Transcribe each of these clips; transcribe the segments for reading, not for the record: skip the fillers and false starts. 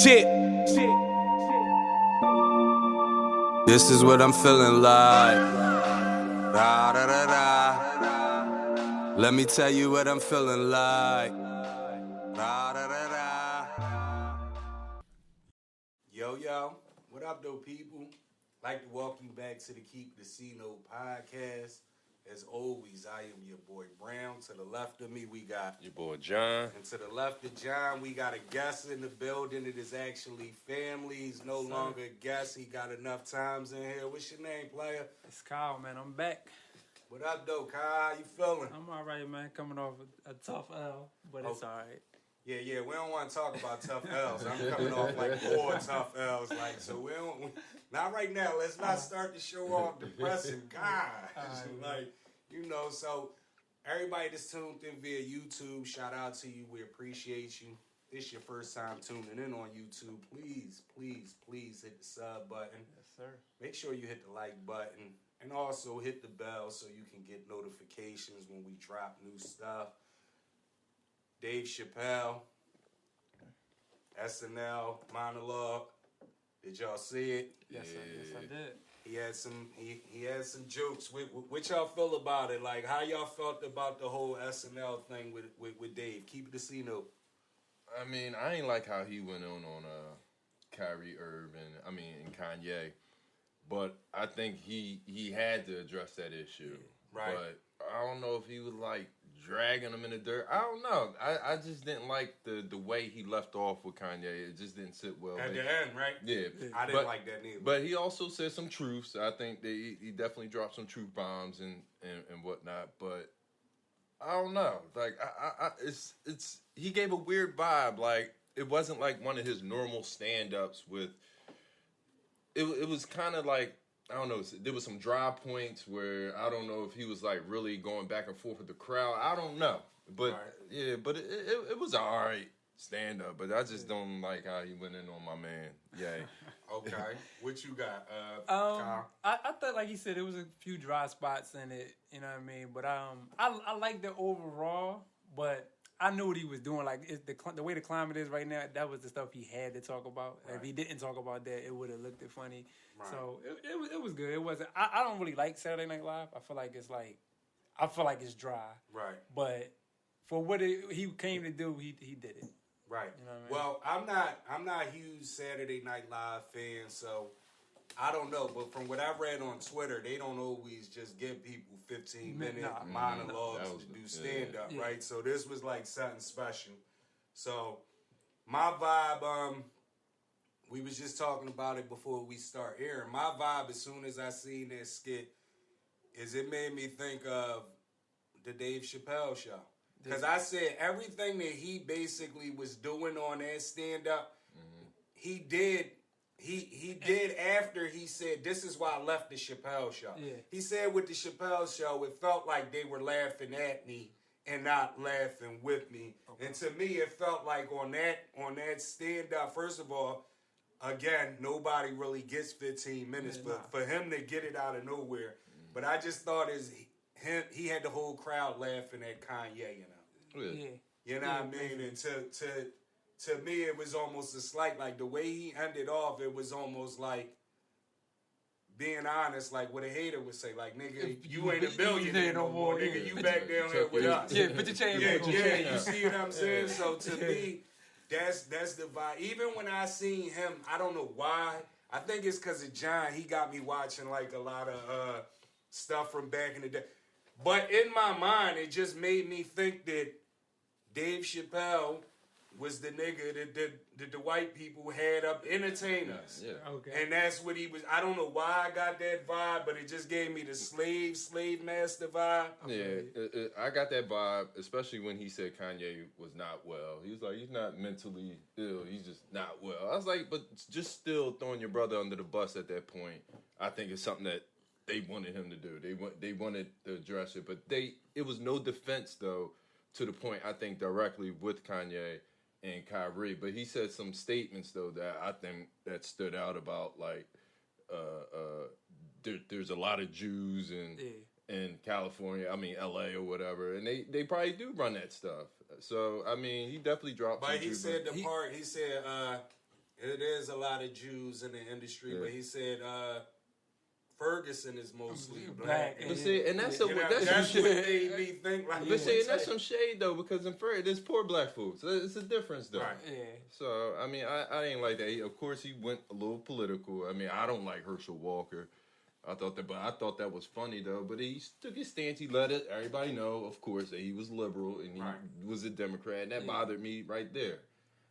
Shit. This is what I'm feeling like. Da, da, da, da. Let me tell you what I'm feeling like. Da, da, da, da. Yo, yo. What up, though, people? Like to welcome you back to the Keep the C Note podcast. As always, I am your boy Brown. To the left of me, we got your boy John. And to the left of John, we got a guest in the building. It is actually family. He's no longer a guest. He got enough times in here. What's your name, player? It's Kyle, man. I'm back. What up, though, Kyle? How you feeling? I'm all right, man. Coming off a tough L, but it's all right. Yeah, we don't want to talk about tough L's. I'm coming off like 4 tough L's, like, so we don't. Not right now. Let's not start the show off depressing. God, like, you know. So everybody that's tuned in via YouTube, shout out to you. We appreciate you. This your first time tuning in on YouTube. Please hit the sub button. Yes, sir. Make sure you hit the like button and also hit the bell so you can get notifications when we drop new stuff. Dave Chappelle, SNL, Monologue. Did y'all see it? Yes, I did. He had some jokes. What y'all feel about it? Like, how y'all felt about the whole SNL thing with Dave? Keep it a C note. I mean, I ain't like how he went on Kyrie, Irving, and Kanye. But I think he had to address that issue. Right. But I don't know if he was like dragging him in the dirt. I don't know. I just didn't like the way he left off with Kanye. It just didn't sit well. At the end, right? Yeah. I didn't like that neither. But he also said some truths. I think that he definitely dropped some truth bombs and whatnot. But I don't know. Like it's he gave a weird vibe. Like it wasn't like one of his normal stand-ups with. It was kind of like. I don't know. There was some dry points where I don't know if he was like really going back and forth with the crowd. I don't know, but yeah, but it was all right stand up. But I just don't like how he went in on my man. Yeah. Okay. What you got, Kyle? I thought, like he said, there was a few dry spots in it. You know what I mean? But I like the overall, but. I knew what he was doing. Like the way the climate is right now, that was the stuff he had to talk about. Right. If he didn't talk about that, it would have looked funny. Right. So it was good. It wasn't. I don't really like Saturday Night Live. I feel like it's dry. Right. But for what he came to do, he did it. Right. You know what I mean? Well, I'm not a huge Saturday Night Live fan, so. I don't know, but from what I read on Twitter, they don't always just give people 15-minute monologues to do stand-up, right? So this was like something special. So my vibe, we was just talking about it before we start airing. My vibe, as soon as I seen that skit, is it made me think of the Dave Chappelle show. Because I said everything that he basically was doing on that stand-up, he did... He did after he said, this is why I left the Chappelle show. Yeah. He said with the Chappelle show, it felt like they were laughing at me and not laughing with me. Okay. And to me, it felt like on that stand-up, first of all, again, nobody really gets 15 minutes, but for him to get it out of nowhere. But I just thought he had the whole crowd laughing at Kanye, you know. Yeah. You know what I mean? And to me, it was almost a slight, like the way he ended off, it was almost like being honest, like what a hater would say, like, nigga, you ain't a billionaire no more, nigga, you back down here with us. Yeah, put your chain back. Yeah, you see what I'm saying? So to me, that's the vibe. Even when I seen him, I don't know why, I think it's because of John, he got me watching like a lot of stuff from back in the day. But in my mind, it just made me think that Dave Chappelle was the nigga that the white people had up entertaining us. Yeah. Okay. And that's what he was. I don't know why I got that vibe, but it just gave me the slave master vibe. Yeah, I got that vibe, especially when he said Kanye was not well. He was like, he's not mentally ill, he's just not well. I was like, but just still throwing your brother under the bus at that point, I think it's something that they wanted him to do. They wanted to address it, but it was no defense, though, to the point, I think, directly with Kanye and Kyrie, but he said some statements though that I think that stood out about like there's a lot of Jews in California, LA or whatever, and they probably do run that stuff. So I mean, he definitely dropped. But he said the part he said It is a lot of Jews in the industry, but he said Ferguson is mostly black. But see, and that's that's what made me think. Like, but see, and that's some shade though, because in Ferguson, there's poor black folks. So it's a difference though. Right. Yeah. So I mean, I ain't like that. Of course, he went a little political. I mean, I don't like Herschel Walker. I thought that was funny though. But he took his stance. He let everybody know, of course, that he was liberal and he was a Democrat. And that bothered me right there.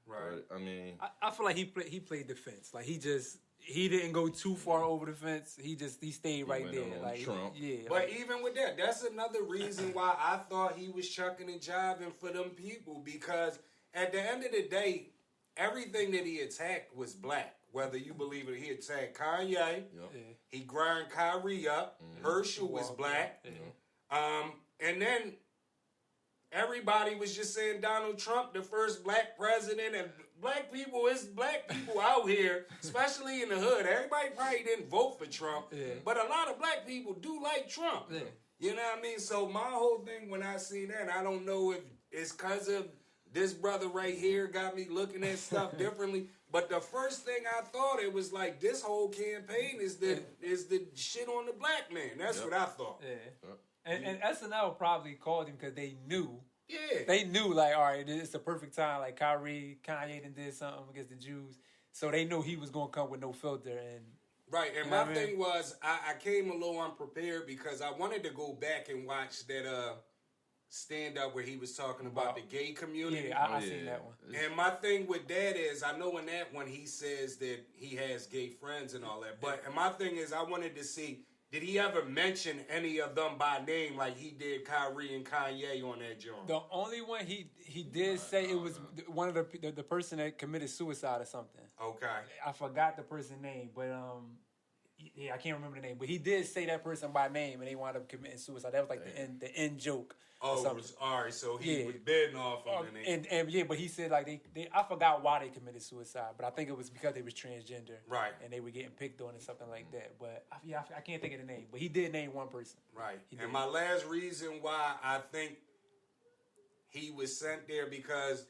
Right. But, I mean, I feel like he played defense. Like he didn't go too far over the fence. He stayed right there. Like Trump. Yeah. But even with that, that's another reason why I thought he was chucking and jiving for them people, because at the end of the day, everything that he attacked was black. Whether you believe it, he attacked Kanye. He grind Kyrie up. Herschel was black. And then everybody was just saying Donald Trump, the first black president, and black people out here, especially in the hood. Everybody probably didn't vote for Trump, but a lot of black people do like Trump. Yeah. You know what I mean? So my whole thing when I see that, I don't know if it's because of this brother right here got me looking at stuff differently. But the first thing I thought, it was like this whole campaign is the shit on the black man. That's what I thought. Yeah. And SNL probably called him because they knew. Yeah. They knew, like, all right, it's the perfect time. Like, Kanye did something against the Jews. So they knew he was going to come with no filter. And right. And my thing was, I came a little unprepared because I wanted to go back and watch that stand-up where he was talking about the gay community. Yeah, I seen that one. And my thing with that is, I know in that one he says that he has gay friends and all that. But and my thing is, I wanted to see, did he ever mention any of them by name like he did Kyrie and Kanye on that joint? The only one he did say it was one of the person that committed suicide or something. Okay. I forgot the person's name, but I can't remember the name. But he did say that person by name, and they wound up committing suicide. That was like the end joke. Oh, it was, all right. So he was bidding off of it. And but he said like they I forgot why they committed suicide, but I think it was because they was transgender, right? And they were getting picked on and something like that. But I can't think of the name. But he did name one person, right? And my last reason why I think he was sent there because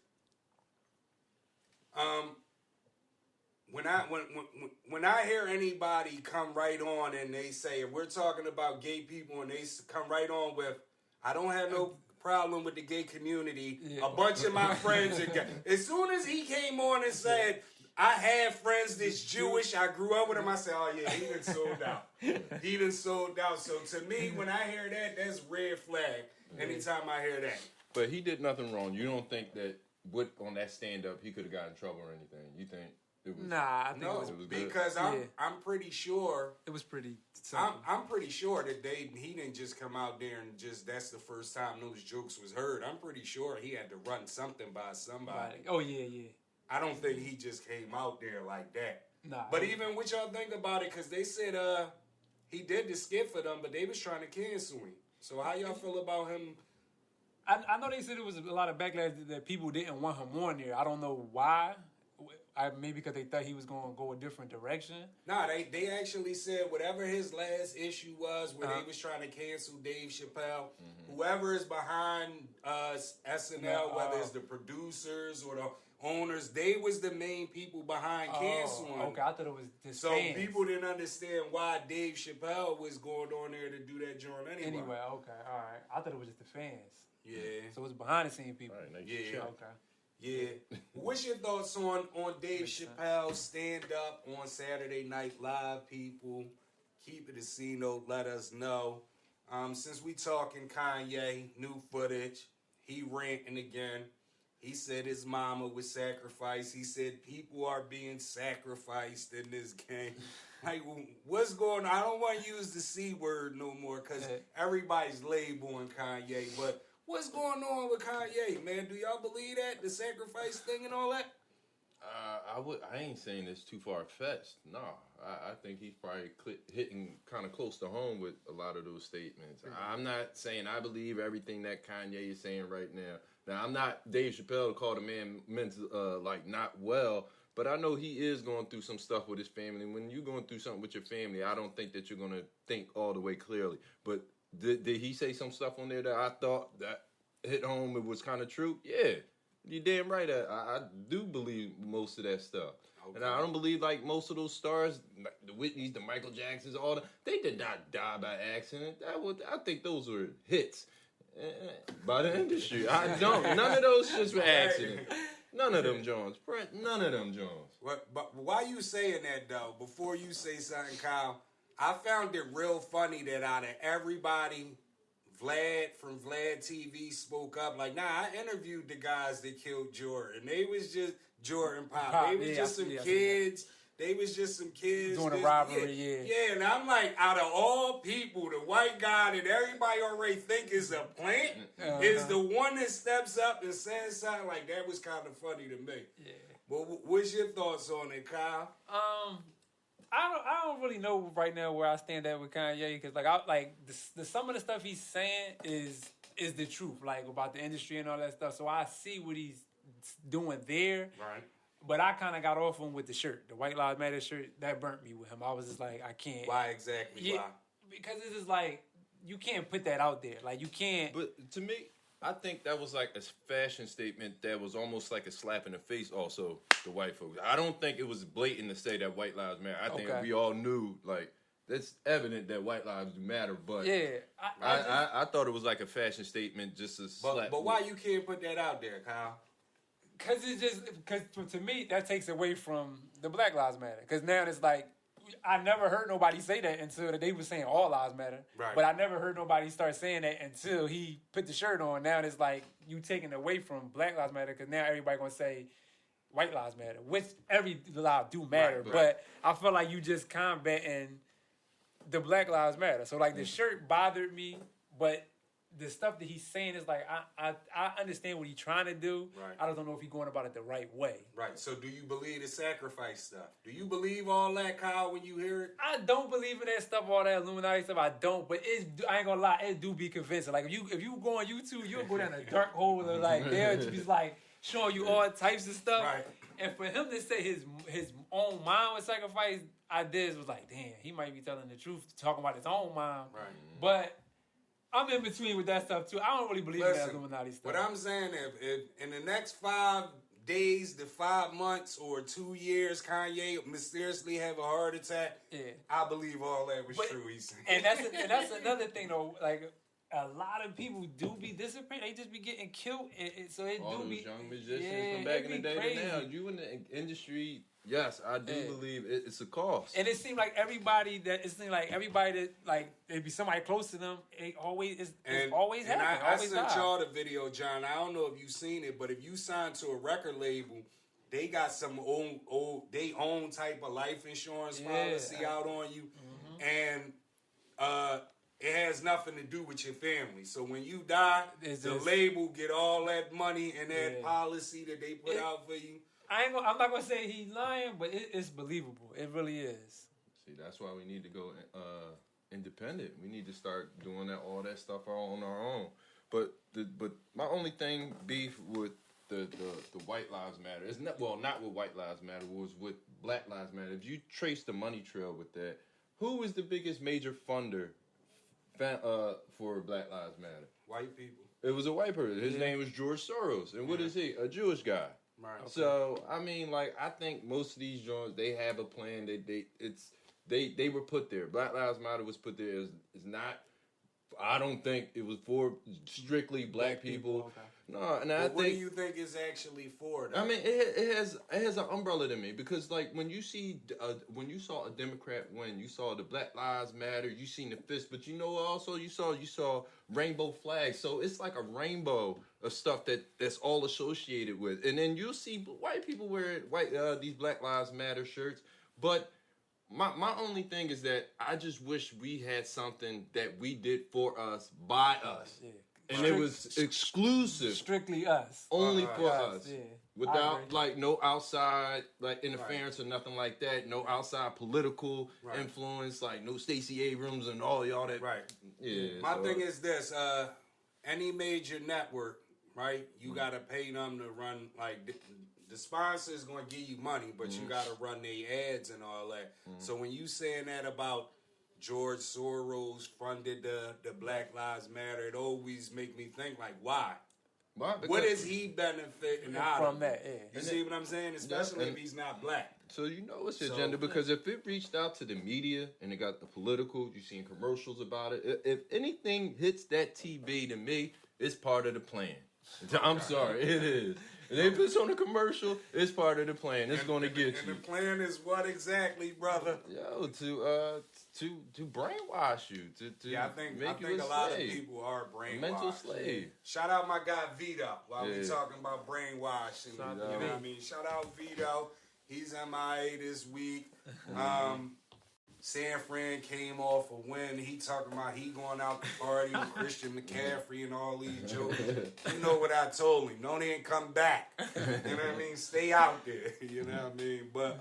when I hear anybody come right on and they say, if we're talking about gay people and they come right on with, I don't have no problem with the gay community. Yeah. A bunch of my friends are gay. As soon as he came on and said, I have friends that's Jewish, I grew up with him, I said, oh yeah, he done sold out. He done sold out. So to me, when I hear that, that's red flag anytime I hear that. But he did nothing wrong. You don't think that on that stand-up he could have gotten in trouble or anything? You think? I think it was because I'm pretty sure it was pretty. I'm pretty sure that he didn't just come out there and just that's the first time those jokes was heard. I'm pretty sure he had to run something by somebody. Oh yeah. I don't think he just came out there like that. Nah. But even what y'all think about it, because they said he did the skit for them, but they was trying to cancel him. So how y'all feel about him? I know they said it was a lot of backlash that people didn't want him on there. I don't know why. Maybe because they thought he was going to go a different direction. Nah, they actually said whatever his last issue was, where they was trying to cancel Dave Chappelle, whoever is behind SNL, whether it's the producers or the owners, they was the main people behind canceling. Okay, I thought it was just so fans. People didn't understand why Dave Chappelle was going on there to do that joint anyway. Anyway, okay, all right. I thought it was just the fans. Yeah. So it's behind the scene people. Right, yeah. Okay. Yeah. What's your thoughts on Dave Chappelle stand up on Saturday Night Live, people? Keep it a C note, let us know. Since we talking Kanye, new footage, he ranting again. He said his mama was sacrificed. He said people are being sacrificed in this game. Like, what's going on? I don't want to use the C word no more because everybody's labeling Kanye, but what's going on with Kanye, man? Do y'all believe that? The sacrifice thing and all that? I ain't saying it's too far-fetched. No. I think he's probably hitting kind of close to home with a lot of those statements. I'm not saying I believe everything that Kanye is saying right now. Now, I'm not Dave Chappelle to call the man like not well, but I know he is going through some stuff with his family. When you're going through something with your family, I don't think that you're going to think all the way clearly. But did he say some stuff on there that I thought that hit home? It was kind of true. Yeah, You damn right. I do believe most of that stuff. Okay. And I don't believe like most of those stars, the Whitneys, the Michael Jacksons, all that, they did not die by accident. I think those were hits by the industry. I don't. None of those shits were accident. None of them Jones. None of them Jones. But why you saying that though? Before you say something, Kyle, I found it real funny that out of everybody, Vlad from Vlad TV spoke up. Like, nah, I interviewed the guys that killed Jordan. They was just Jordan Pop. They was just some kids. They was just some kids doing a robbery. Yeah, and I'm like, out of all people, the white guy that everybody already think is a plant is the one that steps up and says something like that. Was kind of funny to me. Yeah. But what's your thoughts on it, Kyle? I don't really know right now where I stand at with Kanye because some of the stuff he's saying is the truth, like about the industry and all that stuff. So I see what he's doing there. Right. But I kind of got off him with the shirt, the White Lives Matter shirt. That burnt me with him. I was just like, I can't. Why exactly? Yeah, why? Because it's just like you can't put that out there. Like you can't. But to me, I think that was like a fashion statement that was almost like a slap in the face also to white folks. I don't think it was blatant to say that White Lives Matter. I think we all knew, like, it's evident that white lives do matter, but yeah, I thought it was like a fashion statement just to slap. But why you can't put that out there, Kyle? Because to me, that takes away from the Black Lives Matter. Because now it's like, I never heard nobody say that until they were saying all lives matter. Right. But I never heard nobody start saying that until he put the shirt on. Now it's like you taking away from Black Lives Matter because now everybody going to say white lives matter, which every life do matter. Right. But I feel like you just combating the Black Lives Matter. So like the shirt bothered me, but the stuff that he's saying is like, I understand what he's trying to do. Right. I just don't know if he's going about it the right way. Right. So do you believe the sacrifice stuff? Do you believe all that, Kyle, when you hear it? I don't believe in that stuff, all that Illuminati stuff. I don't. But I ain't gonna lie, it do be convincing. Like if you go on YouTube, you'll go down a dark hole of like they'll just like showing you all types of stuff. Right. And for him to say his own mom was sacrificed, ideas was like, damn, he might be telling the truth, talking about his own mom. Right. But I'm in between with that stuff too. I don't really believe in that Illuminati stuff. What I'm saying, if in the next 5 days to 5 months or 2 years, Kanye mysteriously have a heart attack, I believe all that was true. He's saying. And that's another thing though. Like a lot of people do be disappearing. They just be getting killed. So it all do those be young musicians from back in the day to now. You in the industry. Yes, I do believe it's a cost. And it seemed like everybody that like it'd be somebody close to them. It always always happens. I sent y'all the video, John. I don't know if you've seen it, but if you sign to a record label, they got some they own type of life insurance policy out on you, and it has nothing to do with your family. So when you die, the label get all that money and that policy that they put out for you. I'm not gonna say he's lying, but it's believable. It really is. See, that's why we need to go independent. We need to start doing all that stuff on our own. But my only thing beef with the White Lives Matter is not with White Lives Matter, was with Black Lives Matter. If you trace the money trail with that, who is the biggest major funder for Black Lives Matter? White people. It was a white person. His name was George Soros, and what is he? A Jewish guy. Right. Okay. So I mean, like, I think most of these joints, they have a plan. They were put there. Black Lives Matter was put there. It's not. I don't think it was for strictly black people. Okay. No, and I think. What do you think is actually for? Though? I mean, it has an umbrella to me, because like when you saw a Democrat win, you saw the Black Lives Matter, you seen the fist, but you know also you saw rainbow flags. So it's like a rainbow of stuff that's all associated with, and then you'll see white people wear these Black Lives Matter shirts, but. My only thing is that I just wish we had something that we did for us, by us. Yeah. And it was exclusive. Strictly us. Only for us. Yeah. Without, like, no outside, like, interference or nothing like that. No outside political influence, like, no Stacey Abrams and all y'all that. Right. Yeah. My thing is this. Any major network, right, you got to pay them to run, like... The sponsor is going to give you money, but you got to run their ads and all that. So when you saying that about George Soros funded the Black Lives Matter, it always make me think, like, why? What is he benefiting out from of that? Yeah. You see what I'm saying? Especially if he's not black. So you know it's the agenda because if it reached out to the media and it got the political, you seen commercials about it. If anything hits that TV, to me, it's part of the plan. I'm sorry, it is. And if it's on a commercial, it's part of the plan. It's going to get you. And the plan is what exactly, brother? Yo, to brainwash you. I think a lot of people are brainwashed. Mental slave. Shout out my guy Vito while we talking about brainwashing. You know what I mean? Shout out Vito. He's MIA this week. San Fran came off a win. He talking about he going out to party with Christian McCaffrey and all these jokes. You know what I told him. Don't even come back. You know what I mean? Stay out there. You know what I mean? But,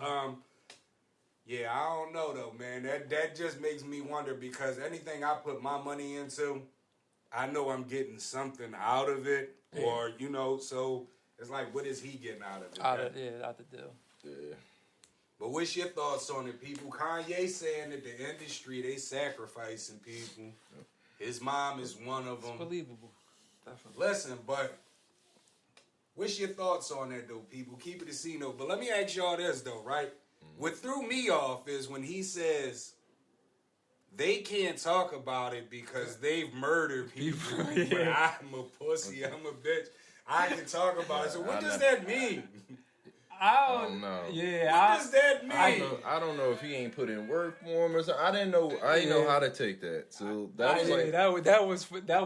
yeah, I don't know, though, man. That just makes me wonder because anything I put my money into, I know I'm getting something out of it. Yeah. Or, you know, so it's like, what is he getting out of it? Out the deal. Yeah. But what's your thoughts on it, people? Kanye saying that the industry, they sacrificing people. His mom is one of them. It's believable. Definitely. Listen, but what's your thoughts on that, though, people? Keep it a C note. But let me ask y'all this, though, right? What threw me off is when he says they can't talk about it because they've murdered people. But I'm a pussy. I'm a bitch. I can talk about it. So what does that mean? I don't know. Yeah, what does that mean? I don't know if he ain't put in work for him or something. I didn't know how to take that. So that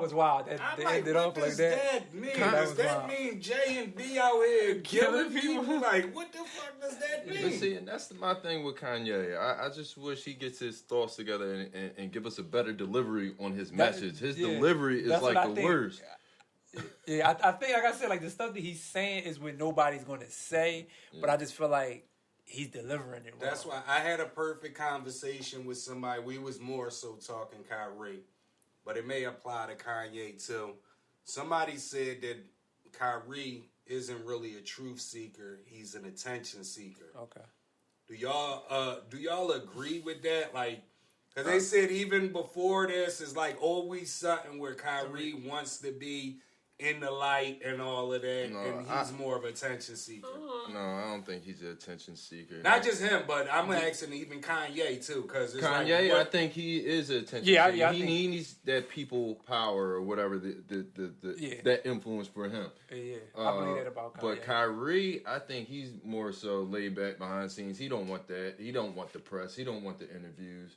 was wild. That they ended up like that. Does that mean J and B out here killing people? Like, what the fuck does that mean? But see, and that's my thing with Kanye. I just wish he gets his thoughts together and give us a better delivery on his message. His delivery is like the worst. Yeah, I think, like I said, like the stuff that he's saying is what nobody's going to say, but I just feel like he's delivering it wrong. That's why I had a perfect conversation with somebody. We was more so talking Kyrie, but it may apply to Kanye too. Somebody said that Kyrie isn't really a truth seeker; he's an attention seeker. Okay. Do y'all agree with that? Like, because they said even before this is like always something where Kyrie wants to be in the light and all of that, and he's more of an attention seeker. No, I don't think he's an attention seeker. Not just him, but I'm asking even Kanye too, because Kanye, I think he is an attention seeker. Yeah, he needs that people power or whatever that influence for him. Yeah, I believe that about Kanye. But Kyrie, I think he's more so laid back behind the scenes. He don't want that. He don't want the press. He don't want the interviews.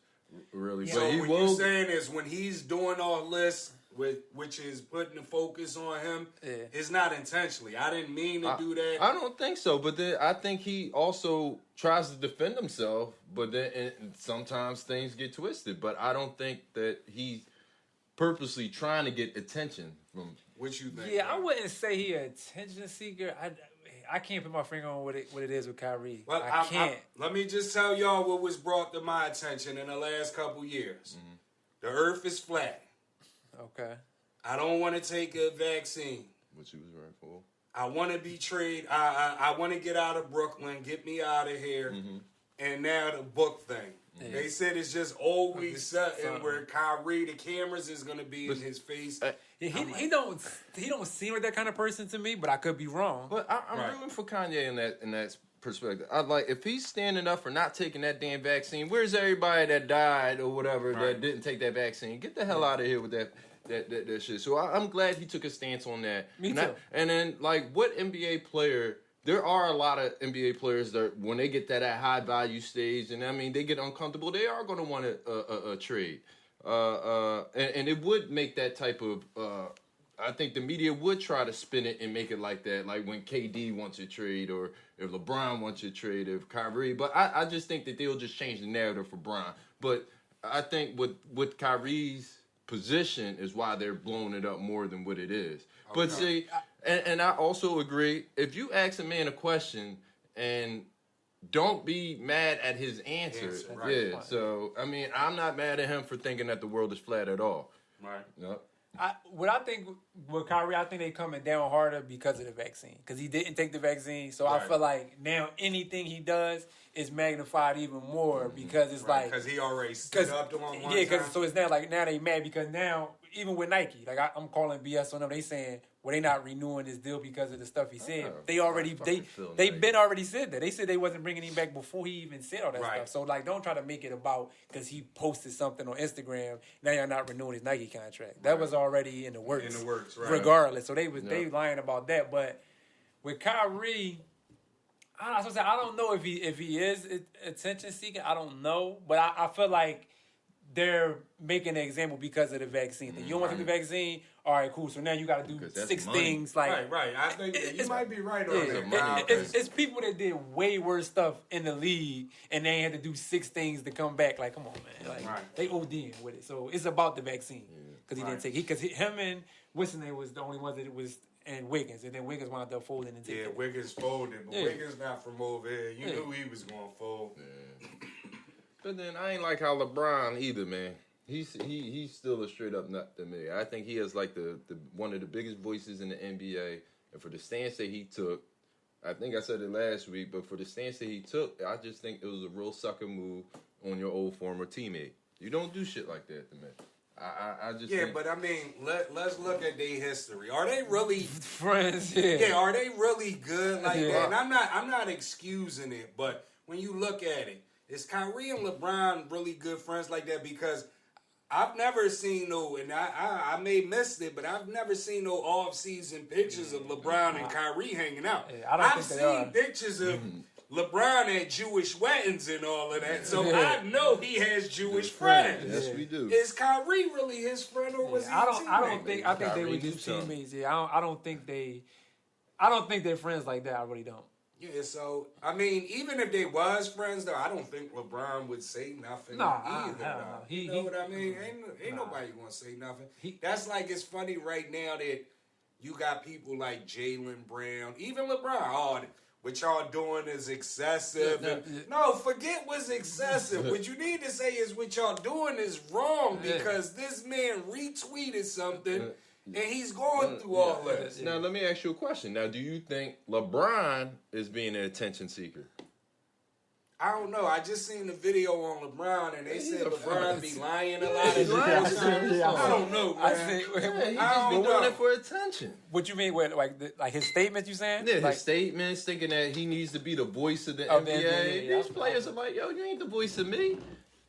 Really, yeah. So what you're saying is when he's doing all this, which is putting the focus on him, it's not intentionally. I didn't mean to do that. I don't think so, but then I think he also tries to defend himself, but then sometimes things get twisted. But I don't think that he's purposely trying to get attention from. What you think? Yeah, I wouldn't say he an attention seeker. I can't put my finger on what it is with Kyrie. Well, I can't. Let me just tell y'all what was brought to my attention in the last couple years. Mm-hmm. The earth is flat. Okay. I don't want to take a vaccine. Which he was right for. I want to be traded. I want to get out of Brooklyn. Get me out of here. Mm-hmm. And now the book thing. Yeah. They said it's just always something where Kyrie, the cameras is going to be in his face. He don't seem like that kind of person to me, but I could be wrong. But I'm rooting for Kanye in that perspective. I like if he's standing up for not taking that damn vaccine. Where's everybody that died or whatever that didn't take that vaccine? Get the hell out of here with that shit. So I'm glad he took a stance on that. Me too. And then like what NBA player? There are a lot of NBA players that when they get that at high value stage, and I mean they get uncomfortable, they are going to want a trade, and it would make that type of. I think the media would try to spin it and make it like that, like when KD wants a trade, or if LeBron wants a trade, if Kyrie. But I just think that they'll just change the narrative for Bron. But I think with Kyrie's position is why they're blowing it up more than what it is. Okay. But see. And I also agree, if you ask a man a question and don't be mad at his answer. Right. Yeah, so, I mean, I'm not mad at him for thinking that the world is flat at all. Right. Yep. What I think with Kyrie, I think they coming down harder because of the vaccine. Because he didn't take the vaccine. So I feel like now anything he does is magnified even more because it's like... Because he already stood up to him one time. Yeah, so it's now like, now they mad because now, even with Nike, like I'm calling BS on them. They saying, well, they not renewing this deal because of the stuff he said. They been already said that. They said they wasn't bringing him back before he even said all that stuff. So like, don't try to make it about because he posted something on Instagram. Now you're not renewing his Nike contract. That was already in the works. Regardless. So they lying about that. But with Kyrie, I don't know if he is attention seeking. I don't know, but I feel like they're making an example because of the vaccine thing. You don't want to take the vaccine? All right, cool. So now you got to do 6 things. Like right. I think you might be right on that. It's people that did way worse stuff in the league, and they had to do 6 things to come back. Like, come on, man. Like they ODing with it. So it's about the vaccine because he didn't take it. Because him and Winston was the only ones that it was. And Wiggins, and then Wiggins wound up folding and taking. Yeah, Wiggins folded, but Wiggins not from over here. You knew he was going to fold. Yeah. But then I ain't like how LeBron either, man. He's still a straight up nut to me. I think he has like the one of the biggest voices in the NBA, and for the stance that he took, I think I said it last week, but for the stance that he took, I just think it was a real sucker move on your old former teammate. You don't do shit like that to me. I just think... but I mean, let's look at their history. Are they really friends? Yeah, are they really good like that? And I'm not excusing it, but when you look at it, is Kyrie and LeBron really good friends like that? Because I've never seen and I may have missed it, but I've never seen no off-season pictures of LeBron and Kyrie hanging out. I've seen pictures of LeBron at Jewish weddings and all of that, so I know he has Jewish friends. Yes, we do. Is Kyrie really his friend, or was he? I think they were just teammates. Yeah, I don't think they're friends like that. I really don't. Yeah, so I mean, even if they was friends, though, I don't think LeBron would say nothing either. You know what I mean? Ain't nobody gonna say nothing. That's like, it's funny right now that you got people like Jaylen Brown, even LeBron. What y'all doing is excessive. No, forget what's excessive. What you need to say is what y'all doing is wrong because this man retweeted something and he's going through all of this. Now, let me ask you a question. Now, do you think LeBron is being an attention seeker? I don't know. I just seen the video on LeBron, and they said LeBron be lying a lot of times. I don't know, man. He's just doing it for attention. What you mean with like his statements? You saying? Yeah, his statements, thinking that he needs to be the voice of the NBA. These players are like, yo, you ain't the voice of me.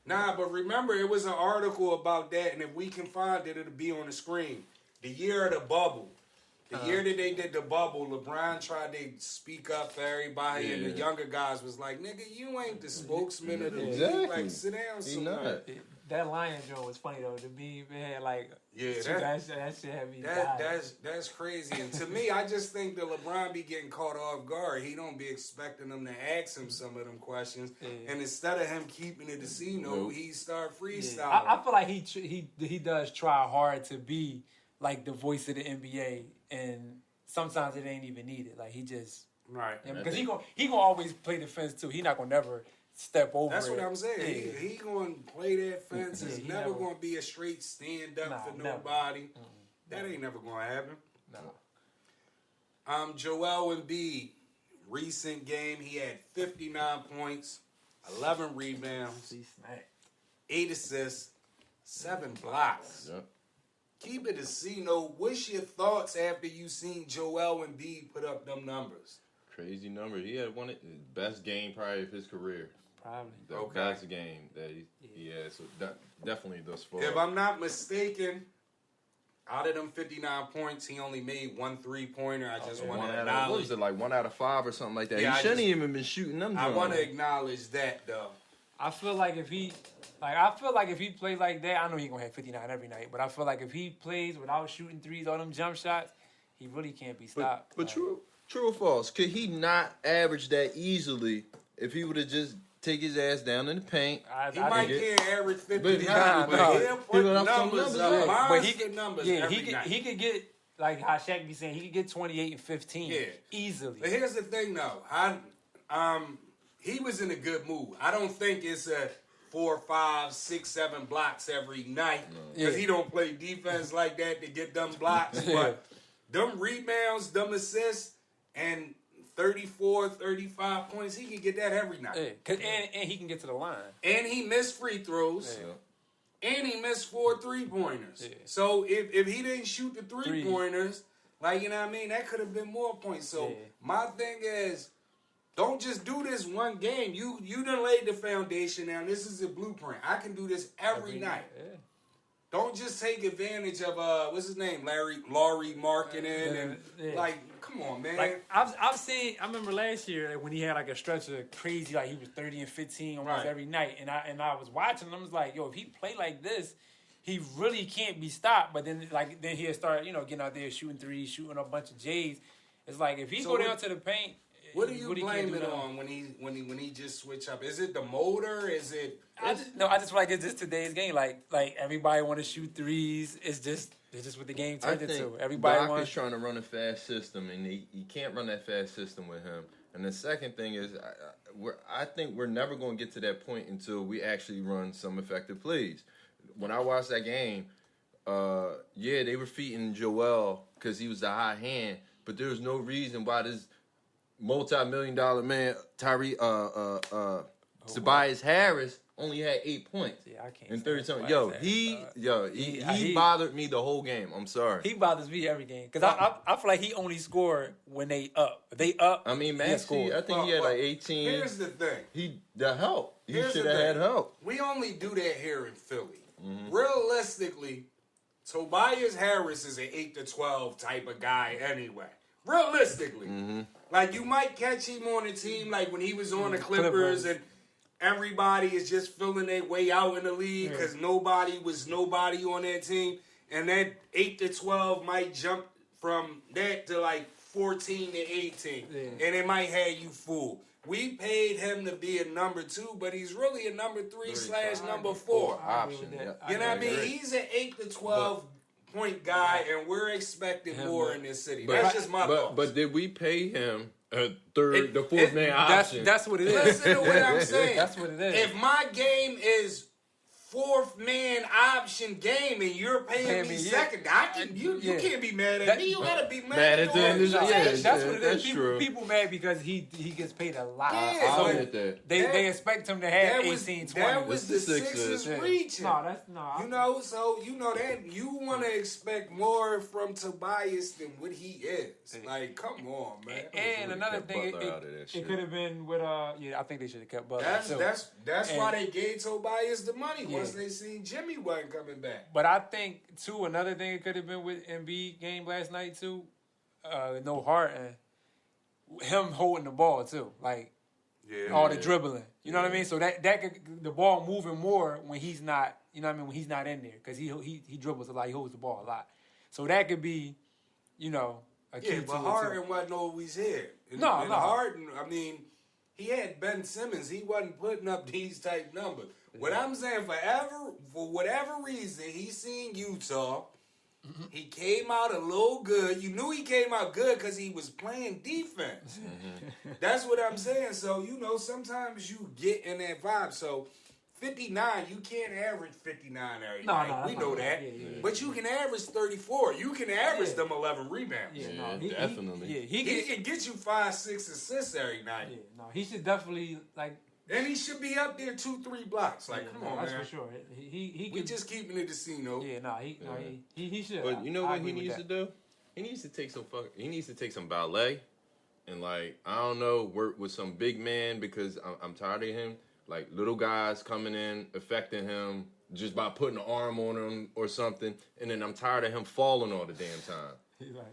Nah, but remember, it was an article about that, and if we can find it, it'll be on the screen. The year of the bubble. The year that they did the bubble, LeBron tried to speak up for everybody, and the younger guys was like, nigga, you ain't the spokesman of the league. Like, sit down somewhere. That Lion Joe was funny, though. To me, man, like, that shit had me that's crazy. And to me, I just think that LeBron be getting caught off guard. He don't be expecting them to ask him some of them questions. And instead of him keeping it to he start freestyling. I feel like he does try hard to be like the voice of the NBA, and sometimes it ain't even needed. Like, he just because he gonna always play the fence too. He not gonna never step over. That's what I'm saying. He gonna play that fence. It's never gonna be a straight stand up for nobody. That ain't never gonna happen. No. Joel Embiid, recent game, he had 59 points, 11 rebounds, 8 assists, 7 blocks. Yep. Keep it a C-note. What's your thoughts after you seen Joel Embiid put up them numbers? Crazy number. He had one of the best game probably of his career. Probably. The best game that he had. So definitely thus far. If I'm not mistaken, out of them 59 points, he only made 1 3-pointer. I just want to acknowledge. What was it, like 1 out of 5 or something like that? Yeah, he shouldn't even been shooting them. I want to acknowledge that, though. I feel like if he plays like that, I know he's gonna have 59 every night. But I feel like if he plays without shooting threes, all them jump shots, he really can't be stopped. But true or false? Could he not average that easily if he would have just take his ass down in the paint? He might can't average 59, but he'll put numbers up. But he get numbers every night. He could get, like how Shaq be saying, he could get 28 and 15 easily. But here's the thing, though. He was in a good mood. I don't think it's a 4, 5, 6, 7 blocks every night because he don't play defense like that to get them blocks. But them rebounds, them assists, and 34, 35 points, he can get that every night. And he can get to the line. And he missed free throws. And he missed 4 3-pointers. So if he didn't shoot the 3-pointers, Like, you know what I mean? That could have been more points. So my thing is, don't just do this one game. You done laid the foundation down. This is a blueprint. I can do this every night. Yeah. Don't just take advantage of what's his name, Laurie marketing and like, come on, man. Like I've seen. I remember last year when he had like a stretch of crazy, like he was 30 and 15 almost every night, and I was watching. I was like, yo, if he play like this, he really can't be stopped. But then he'll start, getting out there shooting threes, shooting a bunch of J's. It's like if he go down to the paint. What do you blame it on when he just switch up? Is it the motor? Is it? I just feel like it's just today's game. Like everybody want to shoot threes. It's just what the game turned into. Everybody Doc is trying to run a fast system, and he can't run that fast system with him. And the second thing is, I think we're never going to get to that point until we actually run some effective plays. When I watched that game, they were feeding Joel because he was the high hand, but there was no reason why this multi-million-dollar man, Tobias Harris, only had 8 points. Yeah, I can't. In 30 times. He bothered me the whole game. I'm sorry. He bothers me every game because I feel like he only scored when they up. If they up. I mean, Maxey, I think he had like 18. Here's the thing. He should have had help. We only do that here in Philly. Mm-hmm. Realistically, Tobias Harris is an 8 to 12 type of guy anyway. Realistically. Mm-hmm. Like, you might catch him on a team like when he was on the Clippers and everybody is just feeling their way out in the league because nobody was nobody on that team. And that 8 to 12 might jump from that to like 14 to 18. Yeah. And it might have you fooled. We paid him to be a number 2, but he's really a number 3/number 4 option. You know what I mean? He's an 8 to 12 point guy, and we're expecting more in this city. That's just my thoughts. But did we pay him the fourth man option? That's what it is. Listen to what I'm saying. That's what it is. If my game is fourth man option game and you're paying me second, you can't be mad at me. You gotta be mad at the organization. That's what it is. People mad because he gets paid a lot. Yeah, so they expect him to have 18, 20. That was the Sixers reaching. No. That you want to expect more from Tobias than what he is. Like, come on, man. And another thing, it could have been with I think they should have kept Butler. That's why they gave Tobias the money. Once they seen Jimmy wasn't coming back. But I think, too, another thing it could have been with Embiid game last night, too, no Harden, him holding the ball, too. Like, all the dribbling. You know what I mean? So that could, the ball moving more when he's not, when he's not in there. Because he dribbles a lot. He holds the ball a lot. So that could be, a key to it, but Harden wasn't always here. No. Harden, he had Ben Simmons. He wasn't putting up these type numbers. What I'm saying, for whatever reason, he seen Utah. Mm-hmm. He came out a little good. You knew he came out good because he was playing defense. Mm-hmm. That's what I'm saying. So, sometimes you get in that vibe. So, 59, you can't average 59 every night. We know that. Yeah. But you can average 34. You can average them 11 rebounds. Definitely. He can get you 5, 6 assists every night. He should definitely, and he should be up there 2-3 blocks. Like, come on, that's man. for sure. We just keeping it casino. He should. But you know what he needs to do? He needs to take some ballet, and I don't know, work with some big man because I'm tired of him. Like little guys coming in, affecting him just by putting an arm on him or something, and then I'm tired of him falling all the damn time.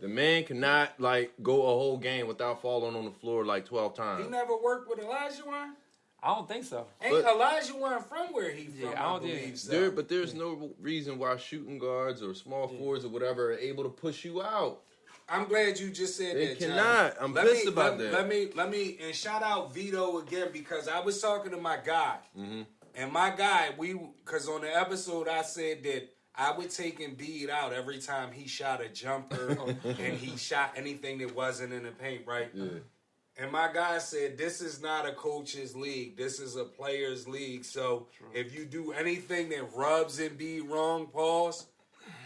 The man cannot go a whole game without falling on the floor 12 times. He never worked with Olajuwon? I don't think so. Ain't Olajuwon from where he from? I don't believe so. But there's no reason why shooting guards or small forwards or whatever are able to push you out. I'm glad you just said they that, cannot. John. I'm pissed about that. Let me and shout out Vito again because I was talking to my guy. Mm-hmm. And my guy, because on the episode I said that I would take Embiid out every time he shot a jumper and he shot anything that wasn't in the paint, right? Yeah. And my guy said, this is not a coach's league. This is a player's league. So if you do anything that rubs Embiid wrong, pause,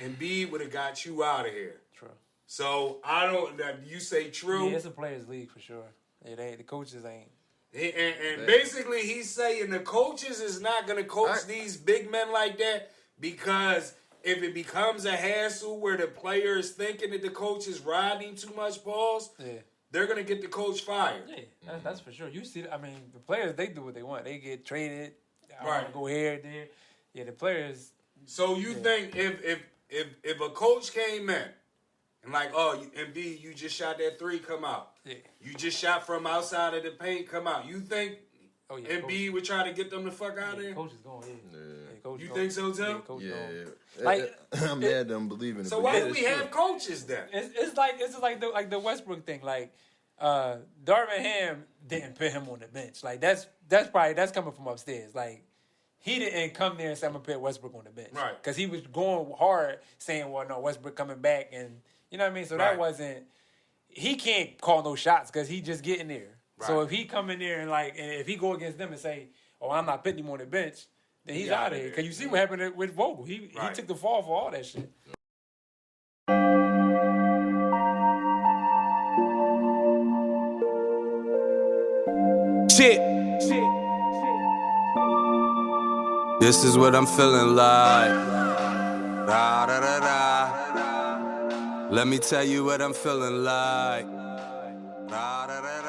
Embiid would have got you out of here. True. So you say true? Yeah, it's a player's league for sure. The coaches ain't. And basically he's saying the coaches is not going to coach these big men like that because if it becomes a hassle where the player is thinking that the coach is riding too much balls, they're gonna get the coach fired. Yeah, that's for sure. You see, I mean, the players, they do what they want. They get traded. I want to go here, there. Yeah, the players. So you think if a coach came in and like, oh, Embiid, you just shot that three, come out. Yeah. You just shot from outside of the paint, come out. You think Embiid would try to get them the fuck out of there? Coach is going, you think so, Tim? Yeah, coach yeah. Like, I'm mad them believing it. So why do we have coaches then? It's like the Westbrook thing. Like, Darvin Ham didn't put him on the bench. Like that's coming from upstairs. Like he didn't come there and say I'm gonna put Westbrook on the bench, right? Because he was going hard, saying, "Well, no, Westbrook coming back," and you know what I mean. So that wasn't. He can't call no shots because he just getting there. Right. So if he come in there and if he go against them and say, "Oh, I'm not putting him on the bench," then he's out of here. Because you see what happened with Vogel. He took the fall for all that shit. Shit. This is what I'm feeling like. Da, da, da, da. Let me tell you what I'm feeling like. Da, da, da, da.